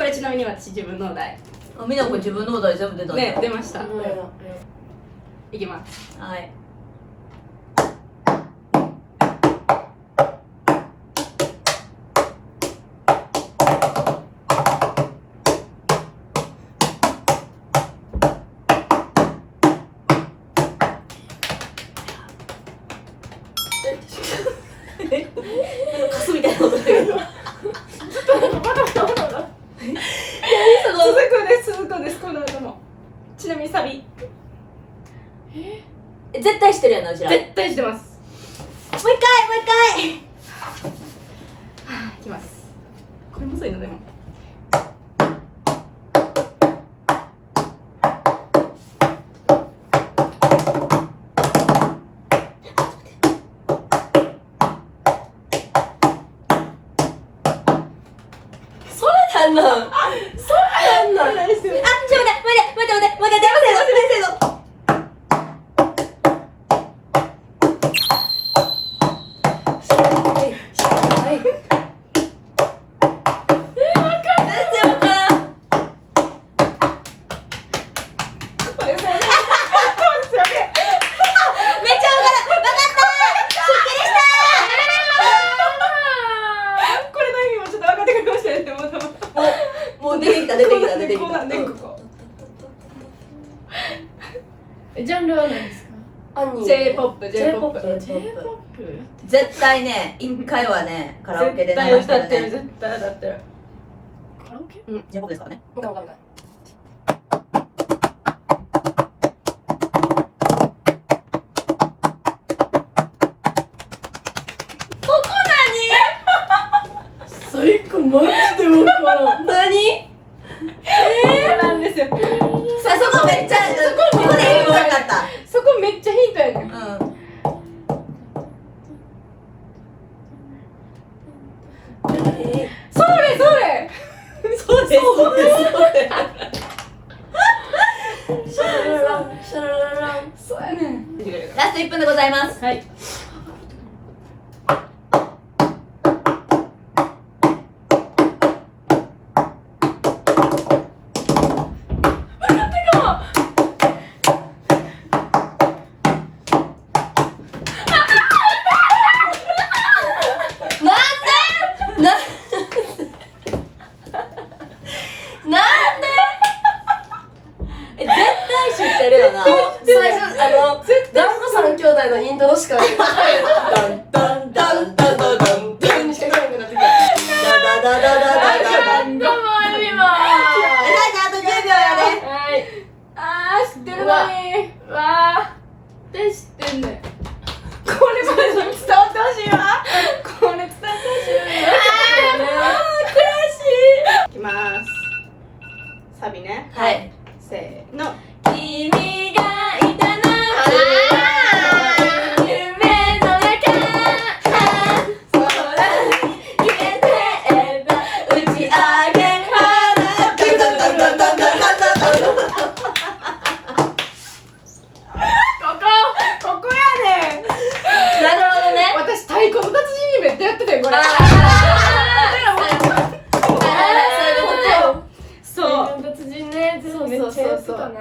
れちなみに私自分のお題みなこ自分のお題全部出たね、出ました。うんいきます。はい。カスみたいな音だけど。続くです、この後も。ちなみにサビ。絶対してるやな、うちら。絶対してます。もう一回。いきます。これむずいのでも。なんなん。なんなんですよ。待って、もう一回、せーの。ジャンルは何ですか？J-POP。絶対ね、一回はね、カラオケで流してるね。絶対歌ってる。カラオケ？うん、J-POPですからね。わかんない。最高、マジでわからん。何？なんですよ。そこめっちゃ、ここで言うなかった。そこめっちゃヒントやねん。うん。それシャラララン、シャラララン。そうやねん。ラスト1分でございます。はい。最初ダンゴさん兄弟のイントロしかダンダンダンダンダンダンダンにしか聞こえなくなってきた。ダダどうもあゆみも。あと10秒やね。はい。知ってるのに。知ってんねん。これ伝わってほしいわ。これ伝わってほしいわ。悔しい。いきます。サビね。はい。せーの。君がいたな夢の中空に行けてば打ち上げ花ここやねん。なるほどね。私太鼓の達人にめっちゃやってたよこれ。そう達人ね、そうめっちゃやってたな。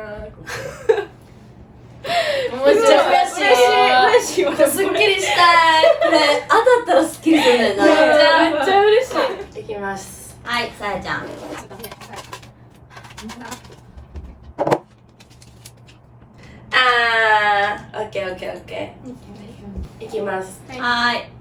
めっちゃ嬉しい。嬉しい。すっきりしたい。これ当たったらすっきりするんだよな。めっちゃ嬉しい。いきます。はい、さやちゃん。オッケーオッケーオッケー。いきます。はい。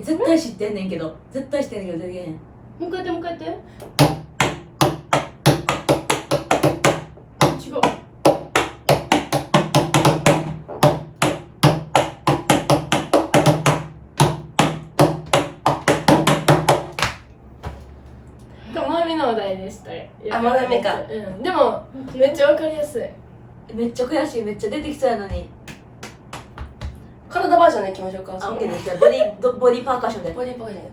絶対知ってんねんけど、出てけへん。もう一回やって。違う。まみのお題でしたよ。あ、まだめか。うん。でもめっちゃわかりやすい。めっちゃ悔しい。めっちゃ出てきそうやのに。体バージョンでいきましょうか。あ、オッケーです。じゃあボディパーカッションで。ボディパーカッションで。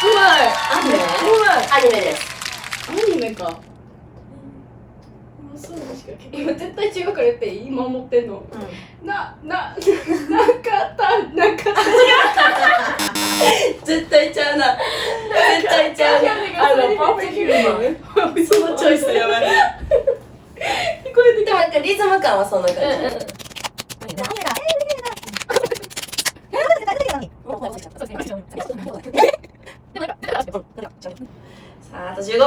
アニメアニメです。アニメか。そうですか。今絶対違うから言って今思ってんの。なかった絶対ちゃうな。絶対ちゃうな。パーフェクトヒューマン。そのチョイスやばい。聞こえてでもなんかリズム感はそんな感じ。さあ、あと15秒です。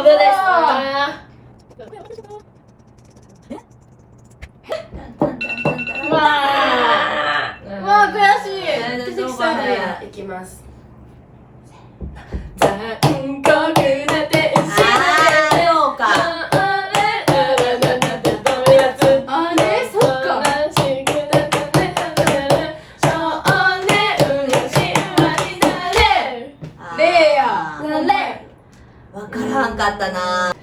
わあ悔しい。出てきたね。いきます。残酷な天使。そうか。あれそっか。レイヤー。なんで？わからんかったな。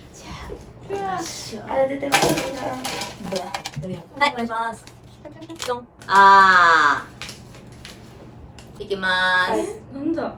あれ出てますね。はい、お願いします。あー。いきまーす。なんだ。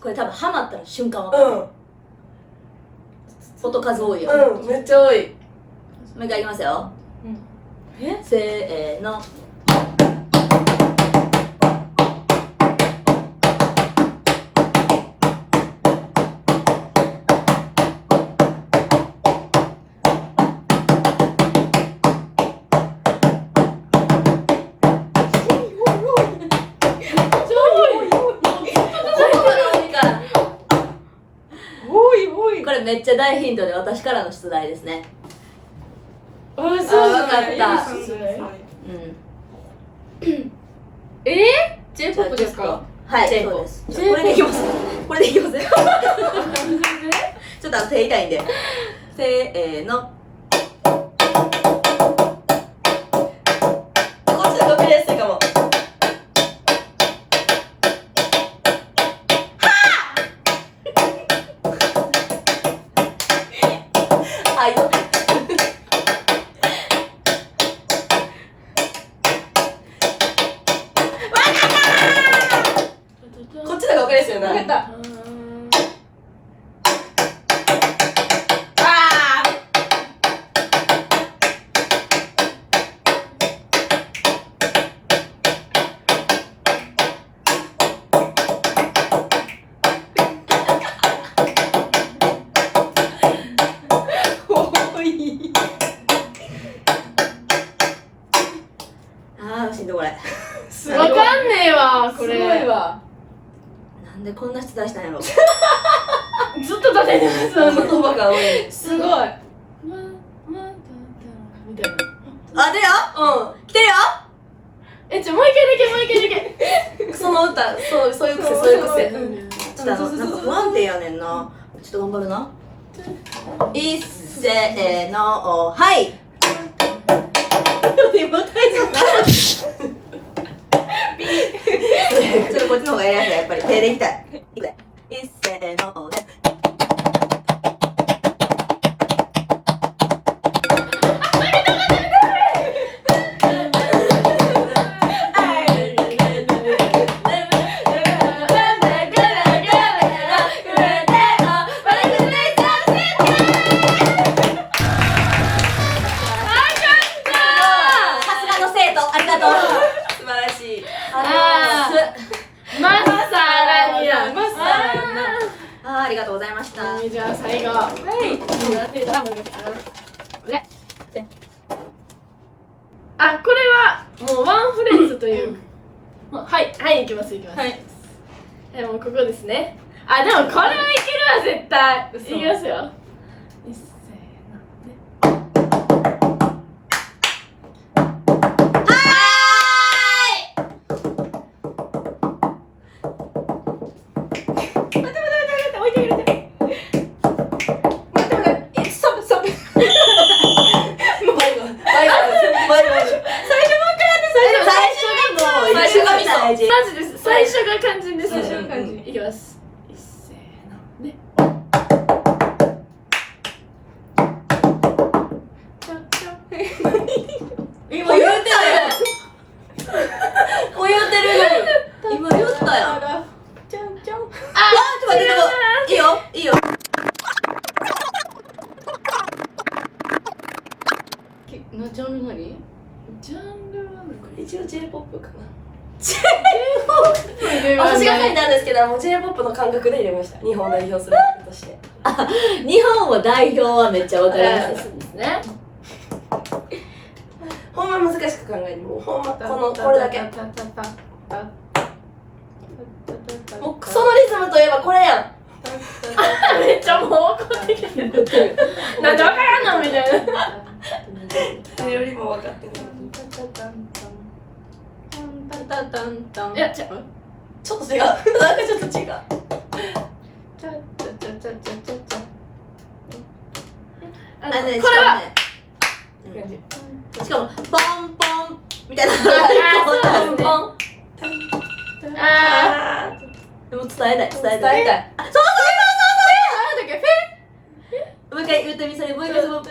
これ多分ハマったら瞬間わかる。音数多いよ。めっちゃ多い。もう一回いきますよ。え？せーの。これめっちゃ大ヒントで私からの出題ですね。あ、そうじゃない。わかった。J-POP ですか？はい、 J-POP そうです。これでいきます。これでいきます。ちょっと手痛いんで。せーの。こっちのコピーやすいかも。こっちの方が分かりやすいよな。わかった。しんどいこれ。わかんねえわ、これ。すごいわ。なんでこんな出題したんやろ。ずっと立ててます。言葉が多い。すごい。みたいな。あ、出るよ。来てるよ。もう一回だけ。その歌、そういう癖、そういう癖。ちょっとなんか不安定やねんな。ちょっと頑張るな。いっせーの、はい。今大丈夫。ちょっとこっちの方がやりやすい。やっぱり手でいきたい。いくで。いっせーので。さすがの生徒、ありがとう。素晴らしい。まさらにだ。まさらにありがとうございました。じゃあ最後。はい。あ、これはもうワンフレーズというはい行きます。はいでもここですね。あ、でもこれはいけるわ絶対。いきますよ。なジャンル何？ジャンルはこれ一応 J-POP かな。私私が書いたんですけど、もう J-POP の感覚で入れました。日本を代表する曲として。日本を代表はめっちゃわかりやすいですね。ほんま難しく考えて、もうほんまこれだけ。もうそのリズムといえばこれやん。めっちゃもう怒ってきてる。なんでわからんのみたいな。誰よりも分かってない。いや、ちょっちょっと違う。なんかちょっと違う。これはしかもポンポンみたいな。でも伝えたい。伝えたい。もう一回言ってみ、それもう一回そうで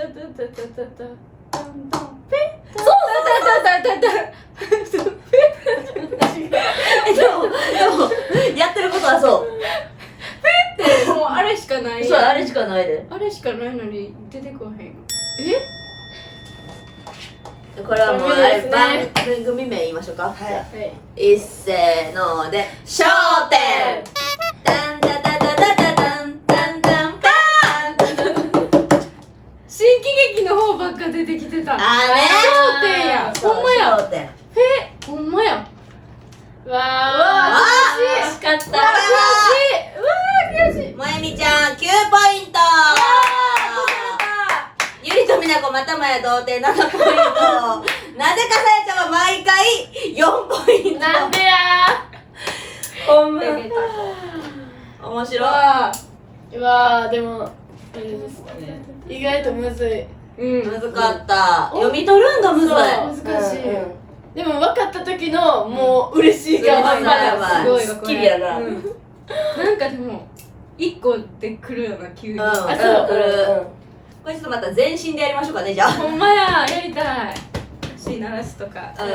もやってることはそうもうあれしかない。そう、あれしかないで。あれしかないのに出てこへん。これはもうあれ番組名言いましょうか。はい一せーので笑点。タンタタタタタタンタンタンパーン。新喜劇の方ばっか出てきてた。あね笑点や。ほんまや。笑点。ほんまや。あー、惜しかった。うわー悔しい。もえみちゃん9ポイント。ゆりとみなこまたもや同点7ポイント。なぜかさやちゃんは毎回4ポイント。なんでやほんま。面白い。うわーでもあれですね。意外とむずい。難かった。読み取るんがむずい。難しい。でも分かった時のもう嬉しいがまだすごいわ。すっきりやな。なんかでも1個で来るよな急に。あ、そう、これ。これちょっとまた全身でやりましょうかね、じゃあ。ほんまや、やりたい。足鳴らしとか。うん。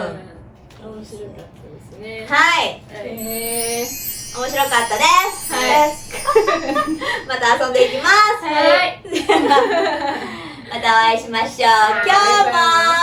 面白かったですね。はい。へー。面白かったです。はい。また遊んでいきます。はい。またお会いしましょう。今日も